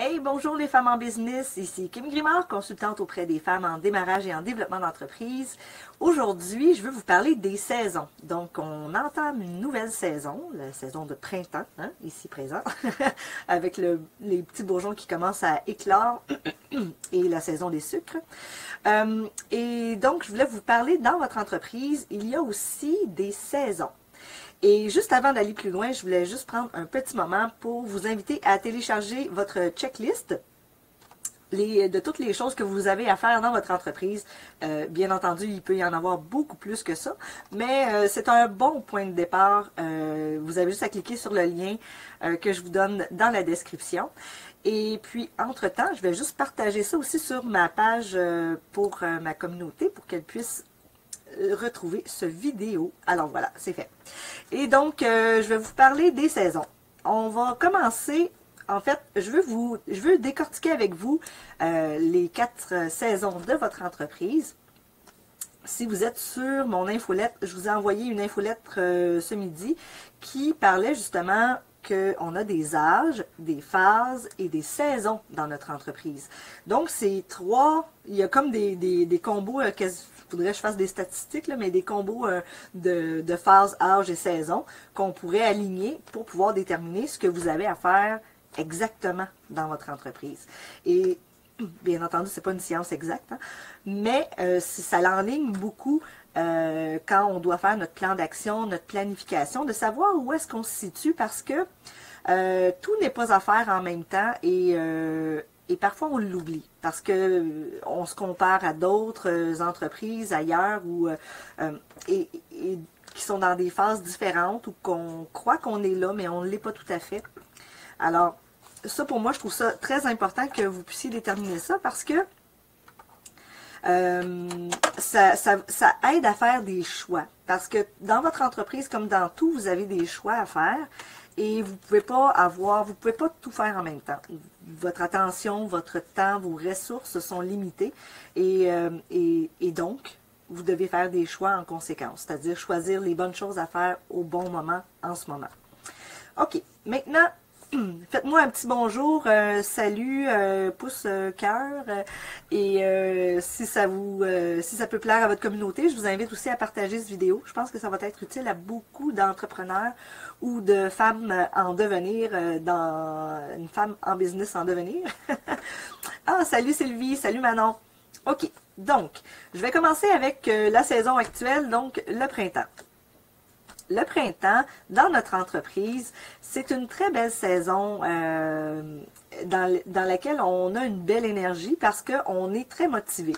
Hey, bonjour les femmes en business, ici Kim Grimard, consultante auprès des femmes en démarrage et en développement d'entreprise. Aujourd'hui, je veux vous parler des saisons. Donc, on entame une nouvelle saison, la saison de printemps, ici présent, avec les petits bourgeons qui commencent à éclore et la saison des sucres. Et donc, je voulais vous parler, dans votre entreprise, il y a aussi des saisons. Et juste avant d'aller plus loin, je voulais juste prendre un petit moment pour vous inviter à télécharger votre checklist de toutes les choses que vous avez à faire dans votre entreprise. Bien entendu, il peut y en avoir beaucoup plus que ça, mais c'est un bon point de départ. Vous avez juste à cliquer sur le lien que je vous donne dans la description. Et puis, entre-temps, je vais juste partager ça aussi sur ma page pour ma communauté pour qu'elle puisse retrouver ce vidéo. Alors voilà, c'est fait. Et donc, je vais vous parler des saisons. On va commencer, en fait, je veux décortiquer avec vous les 4 saisons de votre entreprise. Si vous êtes sur mon infolettre, je vous ai envoyé une infolettre ce midi qui parlait justement qu'on a des âges, des phases et des saisons dans notre entreprise. Donc, c'est 3, il y a comme des combos, il faudrait que je fasse des statistiques, là, mais des combos de phases, âges et saisons qu'on pourrait aligner pour pouvoir déterminer ce que vous avez à faire exactement dans votre entreprise. Et bien entendu, c'est pas une science exacte, mais ça l'enligne beaucoup quand on doit faire notre plan d'action, notre planification, de savoir où est-ce qu'on se situe parce que tout n'est pas à faire en même temps et parfois on l'oublie parce que on se compare à d'autres entreprises ailleurs et qui sont dans des phases différentes ou qu'on croit qu'on est là, mais on ne l'est pas tout à fait. Alors, ça pour moi, je trouve ça très important que vous puissiez déterminer ça parce que ça aide à faire des choix. Parce que dans votre entreprise, comme dans tout, vous avez des choix à faire et vous pouvez pas tout faire en même temps. Votre attention, votre temps, vos ressources sont limitées et donc, vous devez faire des choix en conséquence, c'est-à-dire choisir les bonnes choses à faire au bon moment, en ce moment. OK, maintenant, faites-moi un petit bonjour, salut, pouce, cœur, et si ça peut plaire à votre communauté, je vous invite aussi à partager cette vidéo. Je pense que ça va être utile à beaucoup d'entrepreneurs ou de femmes en devenir, une femme en business en devenir. Ah, salut Sylvie, salut Manon. OK, donc, je vais commencer avec la saison actuelle, donc le printemps. Le printemps, dans notre entreprise, c'est une très belle saison dans laquelle on a une belle énergie parce qu'on est très motivé.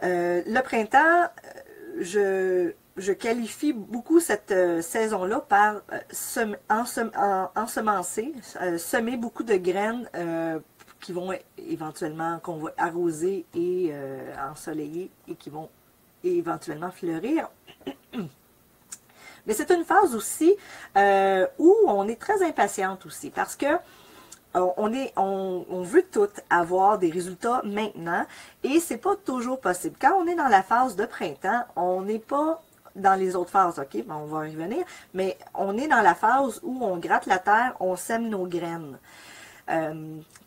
Le printemps, je qualifie beaucoup cette saison-là par ensemencer, semer beaucoup de graines qui vont éventuellement, qu'on va arroser et ensoleiller et qui vont éventuellement fleurir. Mais c'est une phase aussi où on est très impatiente aussi parce que on veut tout avoir des résultats maintenant et c'est pas toujours possible. Quand on est dans la phase de printemps, on n'est pas dans les autres phases, OK? On va y revenir, mais on est dans la phase où on gratte la terre, on sème nos graines.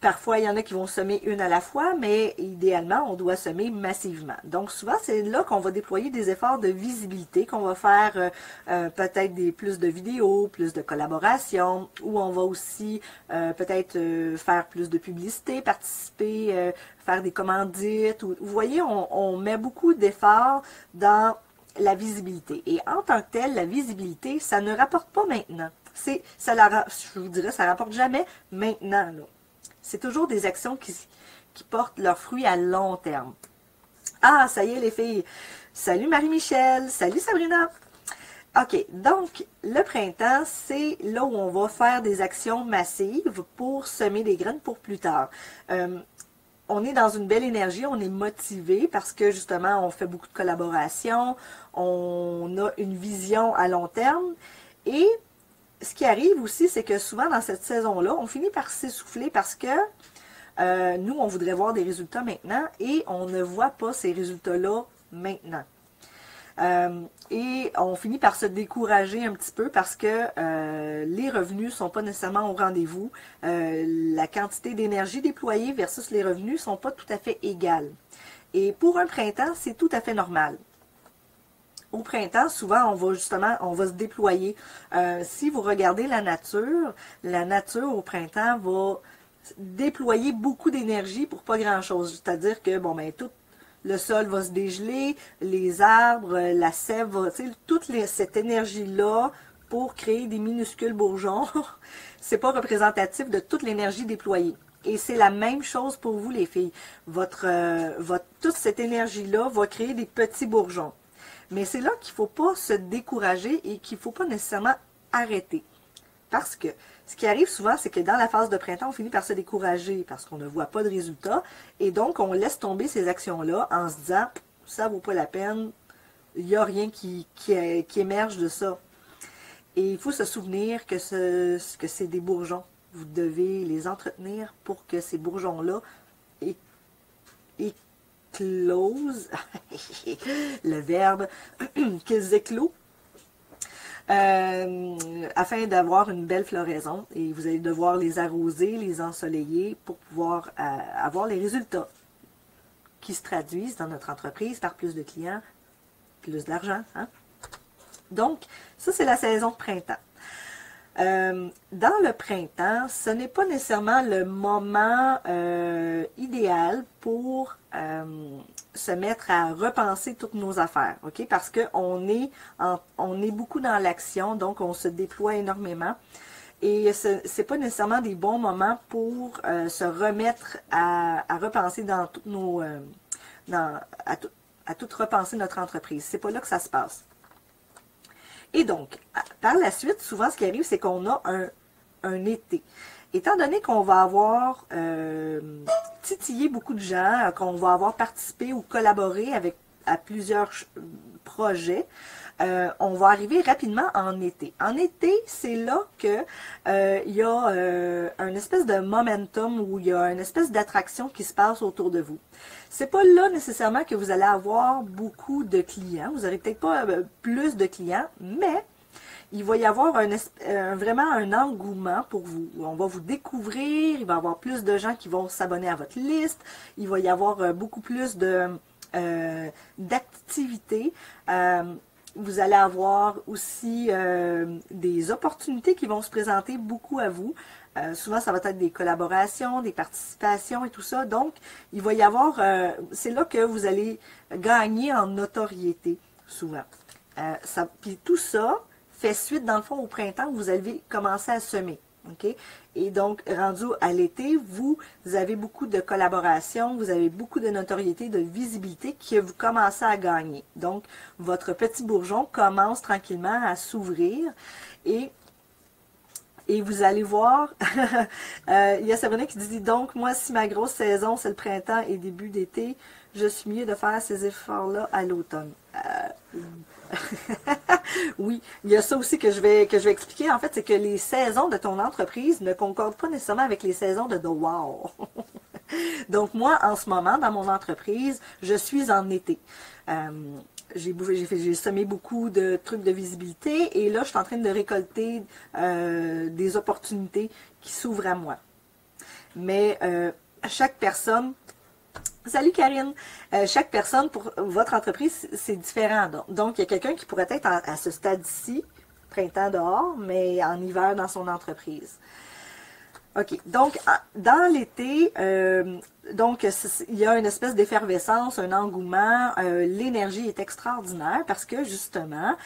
Parfois, il y en a qui vont semer une à la fois, mais idéalement, on doit semer massivement. Donc, souvent, c'est là qu'on va déployer des efforts de visibilité, qu'on va faire peut-être plus de vidéos, plus de collaborations, ou on va aussi peut-être faire plus de publicité, participer, faire des commandites. Vous voyez, on met beaucoup d'efforts dans la visibilité. Et en tant que telle, la visibilité, ça ne rapporte pas maintenant. Je vous dirais, ça ne rapporte jamais maintenant. C'est toujours des actions qui portent leurs fruits à long terme. Ah, ça y est les filles. Salut Marie-Michel. Salut Sabrina. OK, donc le printemps, c'est là où on va faire des actions massives pour semer des graines pour plus tard. On est dans une belle énergie, on est motivé parce que justement, on fait beaucoup de collaborations, on a une vision à long terme et ce qui arrive aussi, c'est que souvent dans cette saison-là, on finit par s'essouffler parce que nous, on voudrait voir des résultats maintenant et on ne voit pas ces résultats-là maintenant. Et on finit par se décourager un petit peu parce que les revenus ne sont pas nécessairement au rendez-vous. La quantité d'énergie déployée versus les revenus ne sont pas tout à fait égales. Et pour un printemps, c'est tout à fait normal. Au printemps, souvent, on va se déployer. Si vous regardez la nature au printemps va déployer beaucoup d'énergie pour pas grand-chose. C'est-à-dire que, bon, ben, tout le sol va se dégeler, les arbres, la sève, toute cette énergie-là pour créer des minuscules bourgeons, c'est pas représentatif de toute l'énergie déployée. Et c'est la même chose pour vous, les filles. Toute cette énergie-là va créer des petits bourgeons. Mais c'est là qu'il ne faut pas se décourager et qu'il ne faut pas nécessairement arrêter. Parce que ce qui arrive souvent, c'est que dans la phase de printemps, on finit par se décourager parce qu'on ne voit pas de résultats. Et donc, on laisse tomber ces actions-là en se disant, ça ne vaut pas la peine, il n'y a rien qui émerge de ça. Et il faut se souvenir que c'est des bourgeons. Vous devez les entretenir pour que ces bourgeons-là éclosent, le verbe, qu'ils éclosent, afin d'avoir une belle floraison. Et vous allez devoir les arroser, les ensoleiller pour pouvoir avoir les résultats qui se traduisent dans notre entreprise par plus de clients, plus d'argent. Hein? Donc, ça, c'est la saison de printemps. Dans le printemps, ce n'est pas nécessairement le moment idéal pour se mettre à repenser toutes nos affaires, ok? Parce qu'on est beaucoup dans l'action, donc on se déploie énormément. Et ce n'est pas nécessairement des bons moments pour se remettre à repenser dans toutes nos... à tout repenser notre entreprise. C'est pas là que ça se passe. Et donc, par la suite, souvent, ce qui arrive, c'est qu'on a un été. Étant donné qu'on va avoir titillé beaucoup de gens, qu'on va avoir participé ou collaboré à plusieurs projets, on va arriver rapidement en été. En été, c'est là que il y a une espèce de momentum où il y a une espèce d'attraction qui se passe autour de vous. C'est pas là nécessairement que vous allez avoir beaucoup de clients. Vous n'aurez peut-être pas plus de clients, mais il va y avoir vraiment un engouement pour vous. On va vous découvrir, il va y avoir plus de gens qui vont s'abonner à votre liste, il va y avoir beaucoup plus d'activités. Vous allez avoir aussi des opportunités qui vont se présenter beaucoup à vous. Souvent, ça va être des collaborations, des participations et tout ça. Donc, il va y avoir, c'est là que vous allez gagner en notoriété, souvent. Puis tout ça fait suite, dans le fond, au printemps, où vous allez commencer à semer. Okay? Et donc, rendu à l'été, vous avez beaucoup de collaborations, vous avez beaucoup de notoriété, de visibilité que vous commencez à gagner. Donc, votre petit bourgeon commence tranquillement à s'ouvrir et vous allez voir, il y a Sabrina qui dit, donc, moi, si ma grosse saison, c'est le printemps et début d'été, je suis mieux de faire ces efforts-là à l'automne. Oui, il y a ça aussi que je vais expliquer. En fait, c'est que les saisons de ton entreprise ne concordent pas nécessairement avec les saisons de The Wow. Donc, moi, en ce moment, dans mon entreprise, je suis en été. J'ai semé beaucoup de trucs de visibilité et là, je suis en train de récolter des opportunités qui s'ouvrent à moi. Mais chaque personne... Salut Karine! Chaque personne pour votre entreprise, c'est différent. Donc, il y a quelqu'un qui pourrait être à ce stade-ci, printemps dehors, mais en hiver dans son entreprise. OK. Donc, dans l'été, il y a une espèce d'effervescence, un engouement. L'énergie est extraordinaire parce que, justement,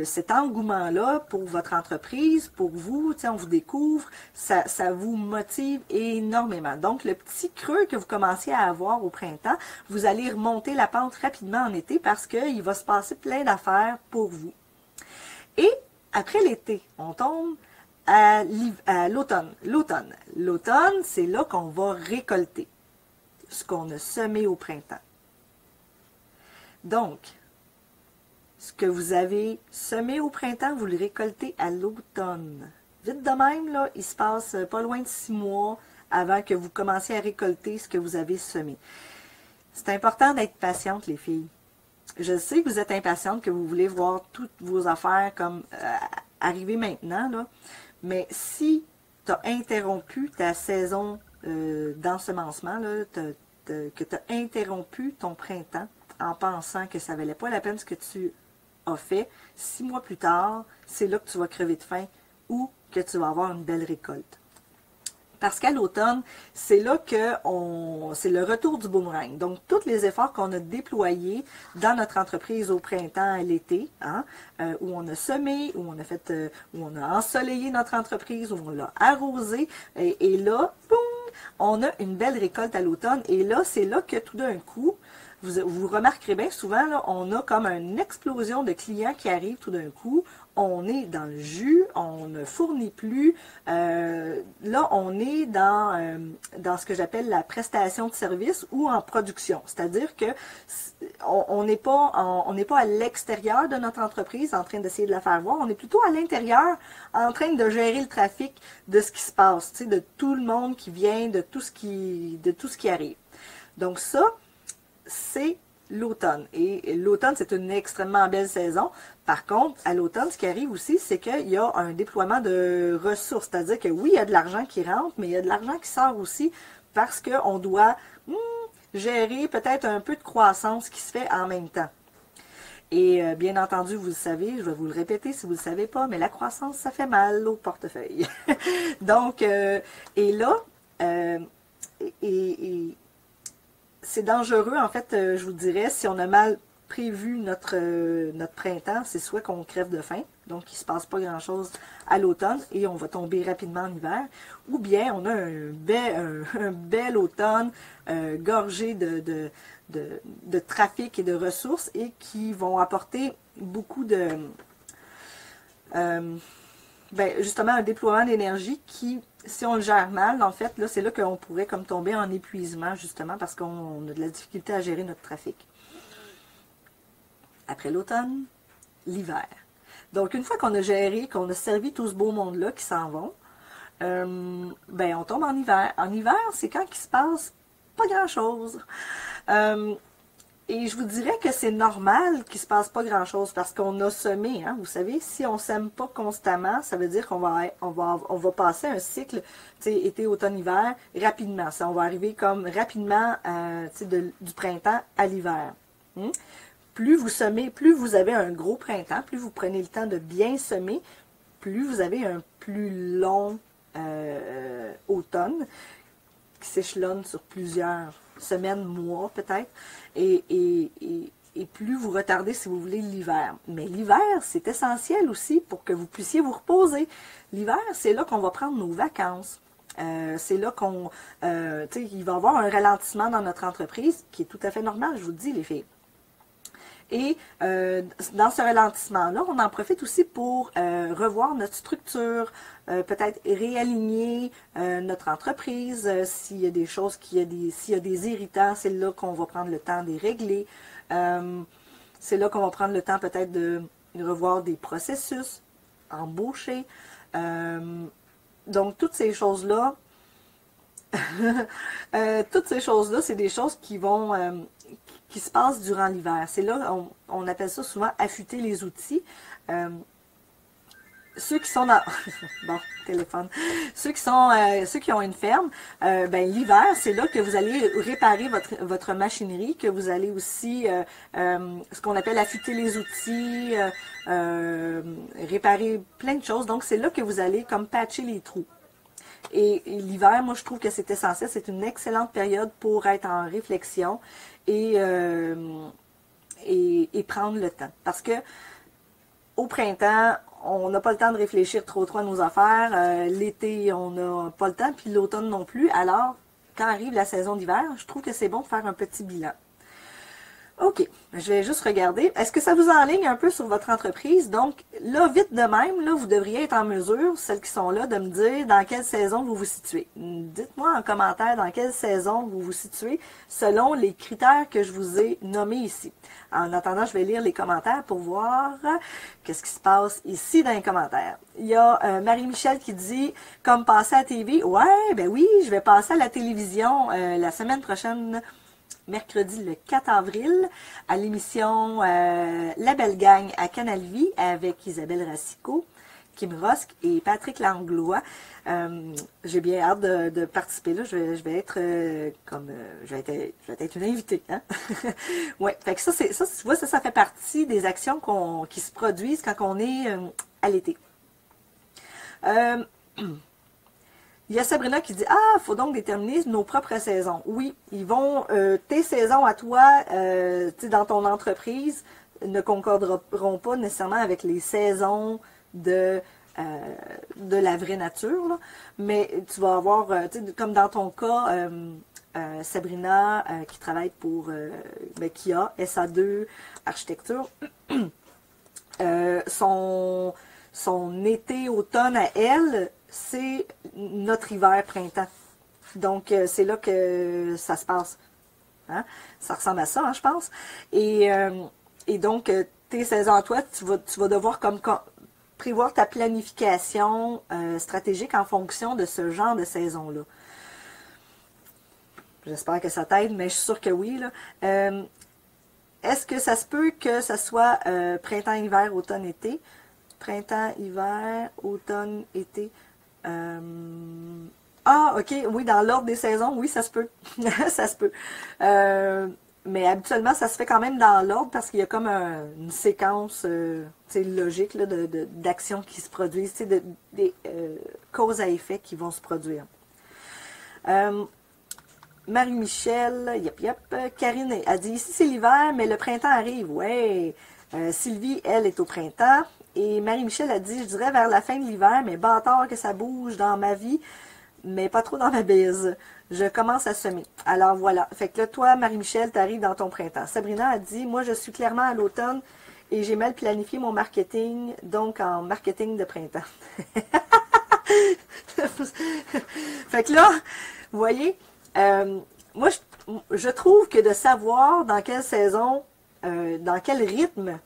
cet engouement-là pour votre entreprise, pour vous, on vous découvre, ça vous motive énormément. Donc, le petit creux que vous commenciez à avoir au printemps, vous allez remonter la pente rapidement en été parce qu'il va se passer plein d'affaires pour vous. Et, après l'été, on tombe à l'automne. L'automne, c'est là qu'on va récolter ce qu'on a semé au printemps. Donc, ce que vous avez semé au printemps, vous le récoltez à l'automne. Vite de même, là, il se passe pas loin de 6 mois avant que vous commenciez à récolter ce que vous avez semé. C'est important d'être patiente, les filles. je sais que vous êtes impatiente, que vous voulez voir toutes vos affaires comme arriver maintenant, là, mais si tu as interrompu ta saison d'ensemencement, là, que tu as interrompu ton printemps en pensant que ça valait pas la peine ce que tu as fait, 6 mois plus tard, c'est là que tu vas crever de faim ou que tu vas avoir une belle récolte. Parce qu'à l'automne, c'est là que c'est le retour du boomerang. Donc, tous les efforts qu'on a déployés dans notre entreprise au printemps et l'été, hein, où on a semé, où on a ensoleillé notre entreprise, où on l'a arrosé, et là, boum, on a une belle récolte à l'automne. Et là, c'est là que tout d'un coup, vous remarquerez bien souvent, là, on a comme une explosion de clients qui arrivent tout d'un coup. On est dans le jus, on ne fournit plus. Là, on est dans ce que j'appelle la prestation de service ou en production. C'est-à-dire que on n'est pas à l'extérieur de notre entreprise en train d'essayer de la faire voir. On est plutôt à l'intérieur en train de gérer le trafic de ce qui se passe, tu sais, de tout le monde qui vient, de tout ce qui arrive. Donc ça, c'est l'automne. Et l'automne, c'est une extrêmement belle saison. Par contre, à l'automne, ce qui arrive aussi, c'est qu'il y a un déploiement de ressources. C'est-à-dire que oui, il y a de l'argent qui rentre, mais il y a de l'argent qui sort aussi parce qu'on doit gérer peut-être un peu de croissance qui se fait en même temps. Et bien entendu, vous le savez, je vais vous le répéter si vous ne le savez pas, mais la croissance, ça fait mal au portefeuille. Donc, et là, c'est dangereux, en fait, je vous dirais, si on a mal prévu notre printemps, c'est soit qu'on crève de faim, donc il ne se passe pas grand-chose à l'automne et on va tomber rapidement en hiver, ou bien on a un bel automne gorgé de trafic et de ressources et qui vont apporter beaucoup de... justement, un déploiement d'énergie qui, si on le gère mal, en fait, là, c'est là qu'on pourrait comme tomber en épuisement, justement, parce qu'on a de la difficulté à gérer notre trafic. Après l'automne, l'hiver. Donc, une fois qu'on a géré, qu'on a servi tout ce beau monde-là qui s'en vont, on tombe en hiver. En hiver, c'est quand il se passe pas grand-chose. Et je vous dirais que c'est normal qu'il ne se passe pas grand-chose parce qu'on a semé. Hein, vous savez, si on ne sème pas constamment, ça veut dire qu'on va passer un cycle, été, automne, hiver, rapidement. Ça, on va arriver comme rapidement du printemps à l'hiver. Plus vous semez, plus vous avez un gros printemps, plus vous prenez le temps de bien semer, plus vous avez un plus long automne qui s'échelonne sur plusieurs semaines, mois peut-être, et plus vous retardez, si vous voulez, l'hiver. Mais l'hiver, c'est essentiel aussi pour que vous puissiez vous reposer. L'hiver, c'est là qu'on va prendre nos vacances. C'est là qu'on... il va y avoir un ralentissement dans notre entreprise, qui est tout à fait normal, je vous le dis, les filles. Et dans ce ralentissement-là, on en profite aussi pour revoir notre structure, peut-être réaligner notre entreprise, s'il y a des choses, s'il y a des irritants, c'est là qu'on va prendre le temps de les régler. C'est là qu'on va prendre le temps peut-être de revoir des processus, embaucher. Donc, toutes ces choses-là, c'est des choses qui se passent durant l'hiver. C'est là, on appelle ça souvent affûter les outils. Ceux qui sont dans... bon, téléphone. Ceux qui ont une ferme, l'hiver, c'est là que vous allez réparer votre machinerie, que vous allez aussi, ce qu'on appelle affûter les outils, réparer plein de choses. Donc, c'est là que vous allez comme patcher les trous. Et l'hiver, moi, je trouve que c'est essentiel. C'est une excellente période pour être en réflexion et prendre le temps. Parce que au printemps, on n'a pas le temps de réfléchir trop à nos affaires. L'été, on n'a pas le temps, puis l'automne non plus. Alors, quand arrive la saison d'hiver, je trouve que c'est bon de faire un petit bilan. OK, je vais juste regarder. Est-ce que ça vous enligne un peu sur votre entreprise? Donc, là, vite de même, là, vous devriez être en mesure, celles qui sont là, de me dire dans quelle saison vous vous situez. Dites-moi en commentaire dans quelle saison vous vous situez selon les critères que je vous ai nommés ici. En attendant, je vais lire les commentaires pour voir qu'est-ce qui se passe ici dans les commentaires. Il y a Marie-Michel qui dit « Comme passer à la TV. » Ouais, ben oui, je vais passer à la télévision la semaine prochaine. mercredi le 4 avril à l'émission La Belle Gang à Canal Vie avec Isabelle Racicot, Kim Rosk et Patrick Langlois. J'ai bien hâte de participer là. Je vais être je vais être une invitée. Hein? Ouais, fait que ça, tu vois, ça fait partie des actions qui se produisent quand on est à l'été. Il y a Sabrina qui dit « Ah, il faut donc déterminer nos propres saisons. » Oui, ils vont, tes saisons à toi, dans ton entreprise, ne concorderont pas nécessairement avec les saisons de la vraie nature, là. Mais tu vas avoir, comme dans ton cas, Sabrina, qui travaille pour Kia, SA2 Architecture, son été, automne à elle, c'est notre hiver, printemps. Donc, c'est là que ça se passe. Hein? Ça ressemble à ça, hein, je pense. Et donc, tes saisons à toi, tu vas devoir prévoir ta planification stratégique en fonction de ce genre de saison-là. J'espère que ça t'aide, mais je suis sûre que oui, là. Est-ce que ça se peut que ça soit printemps, hiver, automne, été? Printemps, hiver, automne, été. Ah, ok, oui, dans l'ordre des saisons, oui, ça se peut. Ça se peut. Mais habituellement, ça se fait quand même dans l'ordre parce qu'il y a comme une séquence logique d'actions qui se produisent, des causes à effet qui vont se produire. Marie-Michel, Karine a dit ici c'est l'hiver, mais le printemps arrive. Ouais. Sylvie, elle, est au printemps. Et Marie-Michel a dit, je dirais vers la fin de l'hiver, mais bâtard que ça bouge dans ma vie, mais pas trop dans ma bise. Je commence à semer. Alors voilà. Fait que là, toi, Marie-Michel, tu arrives dans ton printemps. Sabrina a dit, moi, je suis clairement à l'automne et j'ai mal planifié mon marketing, donc en marketing de printemps. Fait que là, vous voyez, moi, je trouve que de savoir dans quelle saison, dans quel rythme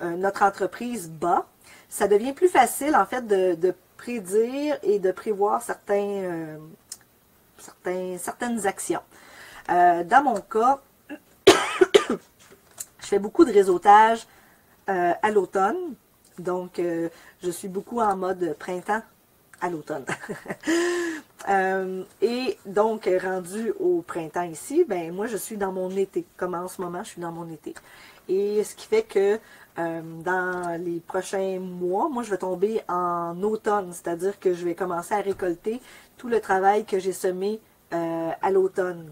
notre entreprise bat, ça devient plus facile, en fait, de prédire et de prévoir certaines actions. Dans mon cas, je fais beaucoup de réseautage à l'automne. Donc, je suis beaucoup en mode printemps à l'automne. Et donc, rendu au printemps ici, ben moi, je suis dans mon été. Comme en ce moment, je suis dans mon été. Et ce qui fait que dans les prochains mois, moi, je vais tomber en automne. C'est-à-dire que je vais commencer à récolter tout le travail que j'ai semé à l'automne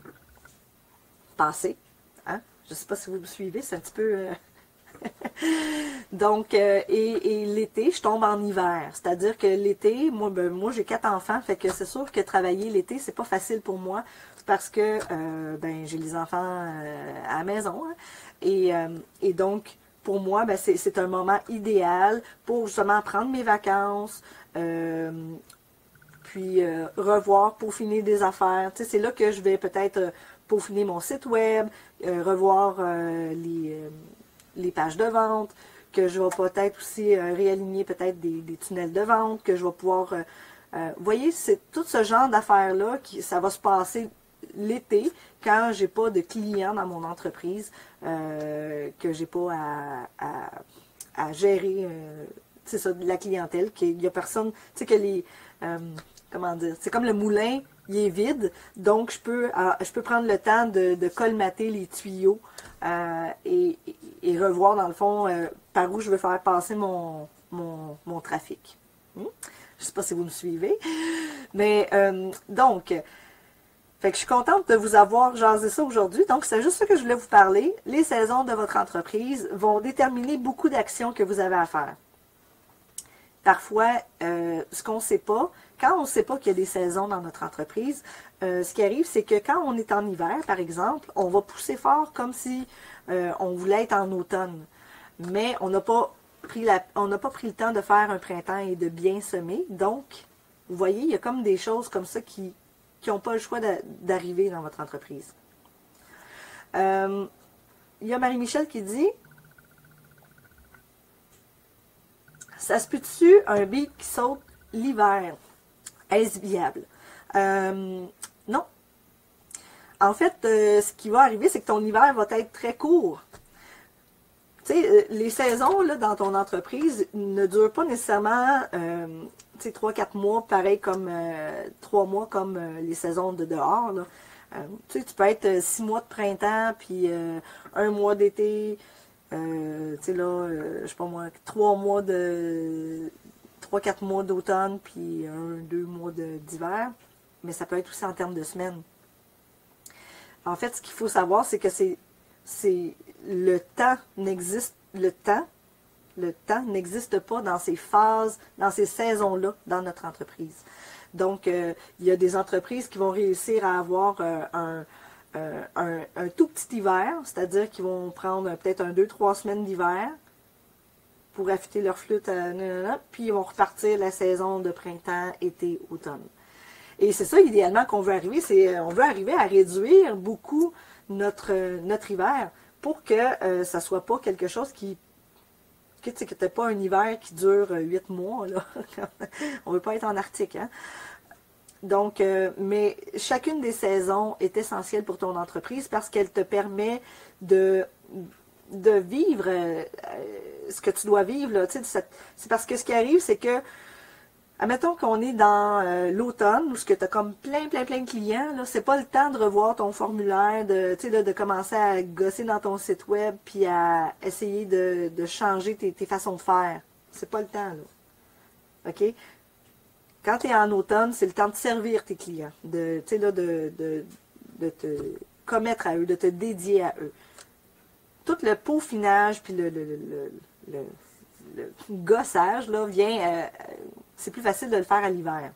passé. Hein? Je ne sais pas si vous me suivez, c'est un petit peu... Donc, et l'été, je tombe en hiver. C'est-à-dire que l'été, moi j'ai 4 enfants, fait que c'est sûr que travailler l'été, c'est pas facile pour moi parce que j'ai les enfants à la maison. Hein, et donc, pour moi, c'est un moment idéal pour justement prendre mes vacances, puis revoir, peaufiner des affaires. Tu sais, c'est là que je vais peut-être peaufiner mon site web, revoir les pages de vente, que je vais peut-être aussi réaligner peut-être des tunnels de vente, que je vais pouvoir... vous voyez, c'est tout ce genre d'affaires-là, ça va se passer l'été, quand j'ai pas de clients dans mon entreprise, que j'ai pas à gérer c'est ça, de la clientèle, qu'il y a personne, tu sais que les... comment dire, c'est comme le moulin, il est vide, donc je peux prendre le temps de colmater les tuyaux et revoir dans le fond par où je veux faire passer mon trafic. Je ne sais pas si vous me suivez, mais donc, fait que je suis contente de vous avoir jasé ça aujourd'hui. Donc, c'est juste ça que je voulais vous parler. Les saisons de votre entreprise vont déterminer beaucoup d'actions que vous avez à faire. Parfois, ce qu'on ne sait pas, quand on ne sait pas qu'il y a des saisons dans notre entreprise, ce qui arrive, c'est que quand on est en hiver, par exemple, on va pousser fort comme si on voulait être en automne. Mais on n'a pas pris le temps de faire un printemps et de bien semer. Donc, vous voyez, il y a comme des choses comme ça qui n'ont pas le choix d'arriver dans votre entreprise. Il y a Marie-Michel qui dit... Ça se peut-tu un big qui saute l'hiver? Est-ce viable? Non. En fait, ce qui va arriver, c'est que ton hiver va être très court. Tu sais, les saisons là, dans ton entreprise ne durent pas nécessairement 3-4 mois, pareil comme 3 mois comme les saisons de dehors. Là. Tu sais, tu peux être 6 mois de printemps, puis 1 mois d'été, tu sais là, je sais pas moi, 3-4 mois d'automne, puis 1-2 mois d'hiver. Mais ça peut être aussi en termes de semaines. En fait, ce qu'il faut savoir, c'est que le temps n'existe pas dans ces phases, dans ces saisons-là, dans notre entreprise. Donc, il y a des entreprises qui vont réussir à avoir un tout petit hiver, c'est-à-dire qu'ils vont prendre peut-être 2-3 semaines d'hiver pour affûter leur flûte, puis ils vont repartir la saison de printemps, été, automne. Et c'est ça, idéalement, qu'on veut arriver, on veut arriver à réduire beaucoup notre hiver pour que ça ne soit pas quelque chose que tu n'aies pas un hiver qui dure 8 mois. Là. On ne veut pas être en Arctique. Hein? Donc, mais chacune des saisons est essentielle pour ton entreprise parce qu'elle te permet de vivre ce que tu dois vivre. Là. C'est parce que ce qui arrive, c'est que admettons qu'on est dans l'automne, où tu as comme plein de clients, c'est pas le temps de revoir ton formulaire, de commencer à gosser dans ton site web, puis à essayer de changer tes façons de faire. C'est pas le temps, là. OK? Quand tu es en automne, c'est le temps de servir tes clients, de te commettre à eux, de te dédier à eux. Tout le peaufinage, puis le gossage, là, vient... c'est plus facile de le faire à l'hiver.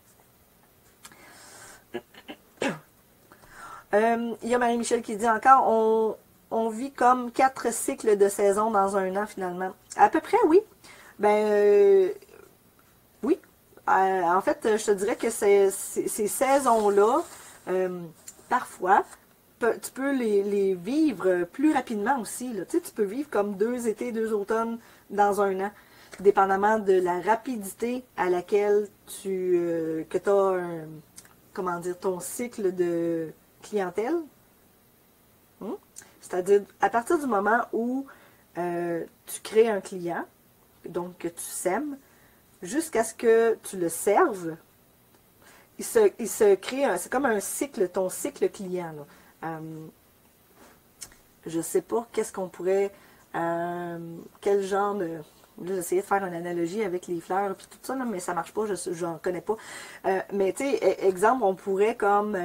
Il y a Marie-Michel qui dit encore, on vit comme 4 cycles de saison dans un an finalement. À peu près, oui. Oui. En fait, je te dirais que ces saisons-là, parfois, tu peux les vivre plus rapidement aussi. Là. Tu sais, tu peux vivre comme 2 étés, 2 automnes dans un an, dépendamment de la rapidité à laquelle que tu as ton cycle de clientèle. C'est-à-dire, à partir du moment où tu crées un client, donc que tu sèmes, jusqu'à ce que tu le serves, il se crée, c'est comme un cycle, ton cycle client. Je ne sais pas qu'est-ce qu'on pourrait, quel genre de... J'ai essayé de faire une analogie avec les fleurs et tout ça, là, mais ça marche pas, je n'en connais pas. Mais tu sais, exemple, on pourrait comme,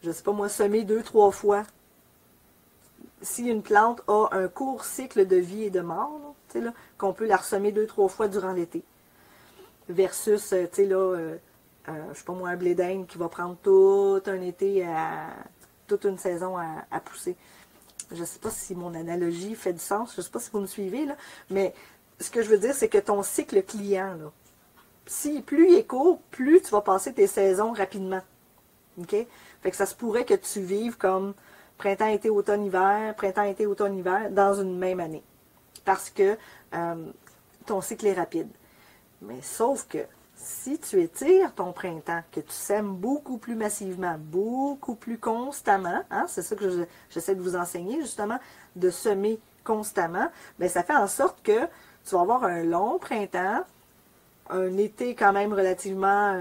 je sais pas moi, semer 2-3 fois. Si une plante a un court cycle de vie et de mort, qu'on peut la ressemer 2-3 fois durant l'été. Versus, tu sais, là, je sais pas moi, un blé d'Inde qui va prendre tout un été, toute une saison à pousser. Je ne sais pas si mon analogie fait du sens, je ne sais pas si vous me suivez, là, mais ce que je veux dire, c'est que ton cycle client, là, plus il est court, plus tu vas passer tes saisons rapidement. OK? Fait que ça se pourrait que tu vives comme printemps, été, automne, hiver, printemps, été, automne, hiver, dans une même année. Parce que ton cycle est rapide. Mais sauf que si tu étires ton printemps, que tu sèmes beaucoup plus massivement, beaucoup plus constamment, hein, c'est ça que j'essaie de vous enseigner, justement, de semer constamment, bien, ça fait en sorte que tu vas avoir un long printemps, un été quand même relativement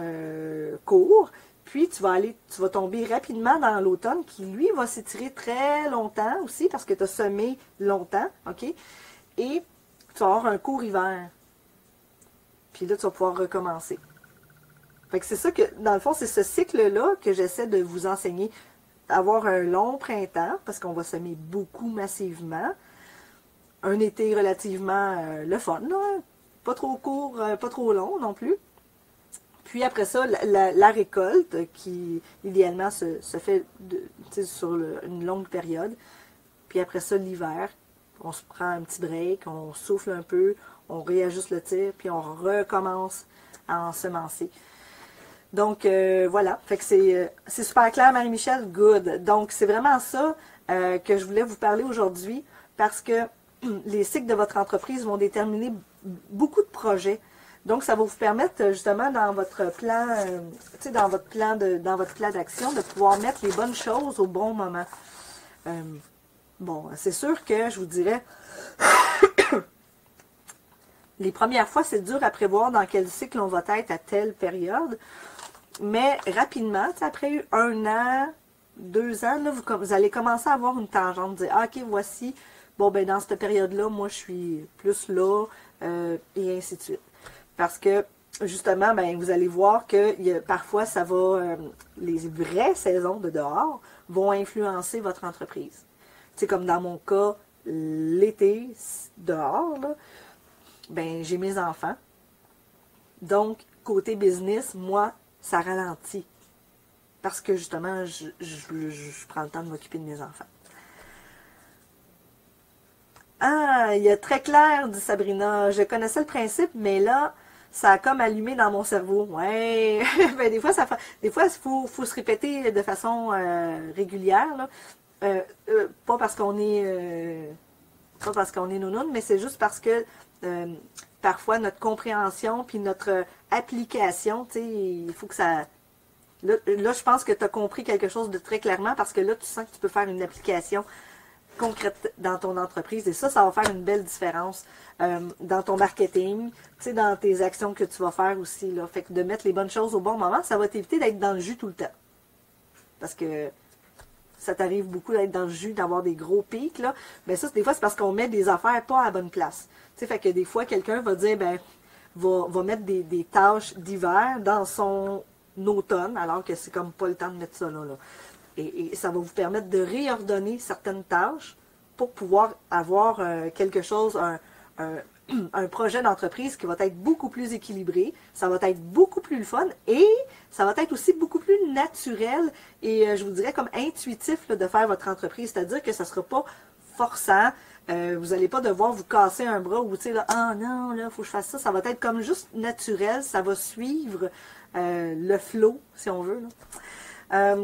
court, puis tu vas tomber rapidement dans l'automne qui, lui, va s'étirer très longtemps aussi parce que tu as semé longtemps, OK? Et tu vas avoir un court hiver. Puis là, tu vas pouvoir recommencer. Fait que c'est ça que, dans le fond, c'est ce cycle-là que j'essaie de vous enseigner. Avoir un long printemps, parce qu'on va semer beaucoup massivement. Un été relativement le fun, là. Pas trop court, pas trop long non plus. Puis après ça, la récolte, qui idéalement se fait sur une longue période. Puis après ça, l'hiver, on se prend un petit break, on souffle un peu, on réajuste le tir, puis on recommence à ensemencer. Donc, voilà. Fait que c'est super clair, Marie-Michel. Good. Donc, c'est vraiment ça que je voulais vous parler aujourd'hui parce que les cycles de votre entreprise vont déterminer beaucoup de projets. Donc, ça va vous permettre justement dans votre plan, dans votre plan d'action, de pouvoir mettre les bonnes choses au bon moment. Bon, c'est sûr que je vous dirais, les premières fois, c'est dur à prévoir dans quel cycle on va être à telle période. Mais rapidement, après 1 an, 2 ans, là, vous allez commencer à avoir une tangente, dire, ah, ok, voici, bon, ben dans cette période-là, moi, je suis plus là, et ainsi de suite. Parce que, justement, ben, vous allez voir que parfois, ça va, les vraies saisons de dehors vont influencer votre entreprise. C'est comme dans mon cas, l'été, dehors, là, ben, j'ai mes enfants. Donc, côté business, moi, ça ralentit. Parce que, justement, je prends le temps de m'occuper de mes enfants. Ah, il y a très clair, dit Sabrina. Je connaissais le principe, mais là, ça a comme allumé dans mon cerveau. Ouais, ben, des fois, il faut se répéter de façon régulière, là. Pas parce qu'on est nounoun, mais c'est juste parce que parfois notre compréhension puis notre application, tu sais, il faut que ça... Là, je pense que tu as compris quelque chose de très clairement parce que là, tu sens que tu peux faire une application concrète dans ton entreprise et ça va faire une belle différence dans ton marketing, tu sais, dans tes actions que tu vas faire aussi, là. Fait que de mettre les bonnes choses au bon moment, ça va t'éviter d'être dans le jus tout le temps. Parce que ça t'arrive beaucoup d'être dans le jus, d'avoir des gros pics, là. Ben ça, des fois, c'est parce qu'on met des affaires pas à la bonne place. Tu sais, fait que des fois, quelqu'un va dire, ben, va mettre des tâches d'hiver dans son automne, alors que c'est comme pas le temps de mettre ça là. Et ça va vous permettre de réordonner certaines tâches pour pouvoir avoir quelque chose, un projet d'entreprise qui va être beaucoup plus équilibré, ça va être beaucoup plus le fun et ça va être aussi beaucoup plus naturel et je vous dirais comme intuitif là, de faire votre entreprise, c'est-à-dire que ça ne sera pas forçant, vous n'allez pas devoir vous casser un bras ou tu sais, ah non, là, il faut que je fasse ça, ça va être comme juste naturel, ça va suivre le flow, si on veut. Là.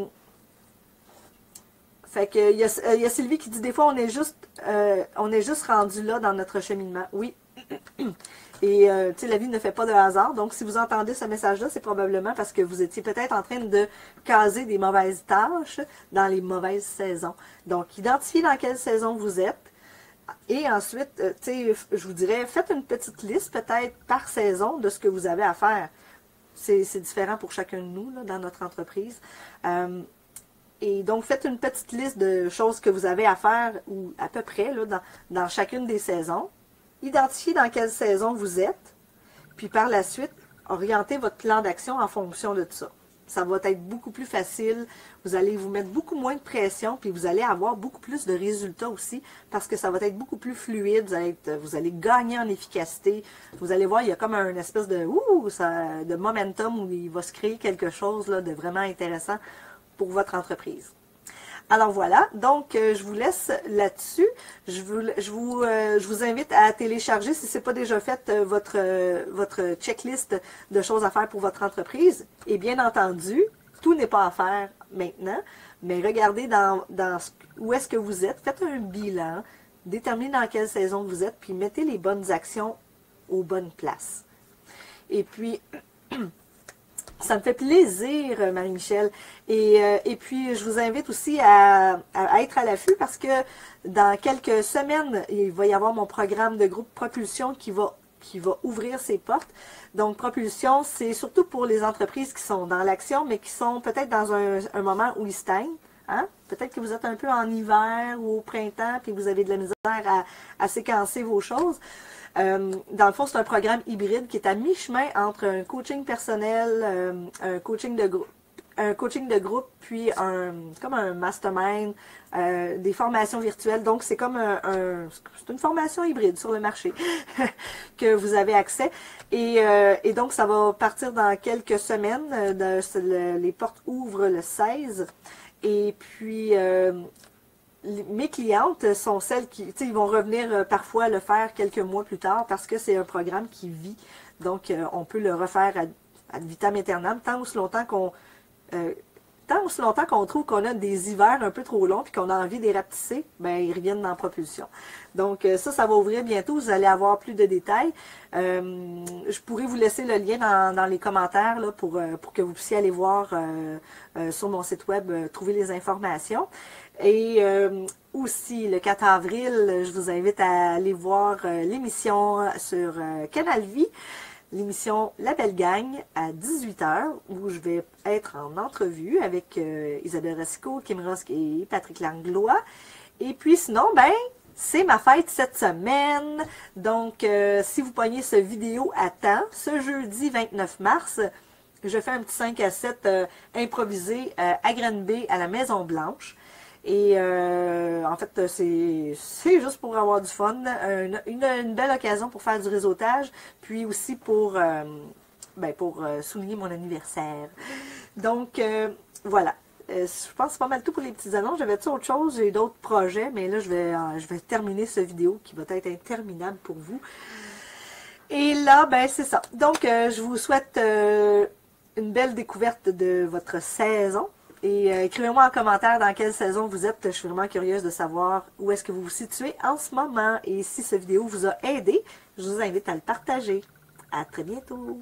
Fait que il y a Sylvie qui dit des fois on est juste rendu là dans notre cheminement. Oui. Et tu sais, la vie ne fait pas de hasard. Donc, si vous entendez ce message-là, c'est probablement parce que vous étiez peut-être en train de caser des mauvaises tâches dans les mauvaises saisons. Donc, identifiez dans quelle saison vous êtes. Et ensuite, tu sais, je vous dirais, faites une petite liste peut-être par saison de ce que vous avez à faire. C'est différent pour chacun de nous là, dans notre entreprise. Et donc, faites une petite liste de choses que vous avez à faire, ou à peu près, là, dans chacune des saisons. Identifiez dans quelle saison vous êtes, puis par la suite, orientez votre plan d'action en fonction de ça. Ça va être beaucoup plus facile, vous allez vous mettre beaucoup moins de pression, puis vous allez avoir beaucoup plus de résultats aussi, parce que ça va être beaucoup plus fluide, vous allez gagner en efficacité, vous allez voir, il y a comme un espèce de momentum où il va se créer quelque chose là, de vraiment intéressant pour votre entreprise. Alors voilà, donc je vous laisse là-dessus. Je vous invite à télécharger, si ce n'est pas déjà fait, votre checklist de choses à faire pour votre entreprise. Et bien entendu, tout n'est pas à faire maintenant, mais regardez où est-ce que vous êtes, faites un bilan, déterminez dans quelle saison vous êtes, puis mettez les bonnes actions aux bonnes places. Et puis... Ça me fait plaisir, Marie-Michel. Et puis, je vous invite aussi à être à l'affût parce que dans quelques semaines, il va y avoir mon programme de groupe Propulsion qui va ouvrir ses portes. Donc, Propulsion, c'est surtout pour les entreprises qui sont dans l'action, mais qui sont peut-être dans un moment où ils stagnent. Hein? Peut-être que vous êtes un peu en hiver ou au printemps, puis vous avez de la misère à séquencer vos choses. Dans le fond, c'est un programme hybride qui est à mi-chemin entre un coaching personnel, un coaching de groupe, puis comme un mastermind, des formations virtuelles. Donc, c'est comme c'est une formation hybride sur le marché que vous avez accès. Et donc, ça va partir dans quelques semaines. Les portes ouvrent le 16. Et puis... mes clientes sont celles qui, tu sais, ils vont revenir parfois le faire quelques mois plus tard parce que c'est un programme qui vit. Donc, on peut le refaire ad vitam aeternam tant ou si longtemps tant aussi longtemps qu'on trouve qu'on a des hivers un peu trop longs puis qu'on a envie de les rapetisser, ben ils reviennent en propulsion. Donc ça va ouvrir bientôt, vous allez avoir plus de détails. Je pourrais vous laisser le lien dans les commentaires là, pour que vous puissiez aller voir sur mon site web, trouver les informations. Et aussi, le 4 avril, je vous invite à aller voir l'émission sur Canal Vie, l'émission La Belle Gang à 18 h, où je vais être en entrevue avec Isabelle Racicot, Kim Rosk et Patrick Langlois. Et puis sinon, ben, c'est ma fête cette semaine. Donc, si vous pognez ce vidéo à temps, ce jeudi 29 mars, je fais un petit 5 à 7 improvisé à Granby à la Maison Blanche. Et en fait, c'est juste pour avoir du fun, une belle occasion pour faire du réseautage, puis aussi pour souligner mon anniversaire. Donc, voilà. Je pense que c'est pas mal tout pour les petites annonces. J'avais-tu autre chose? J'ai d'autres projets, mais là, je vais terminer cette vidéo qui va être interminable pour vous. Et là, ben, c'est ça. Donc, je vous souhaite une belle découverte de votre saison. Et écrivez-moi en commentaire dans quelle saison vous êtes. Je suis vraiment curieuse de savoir où est-ce que vous vous situez en ce moment. Et si cette vidéo vous a aidé, je vous invite à le partager. À très bientôt!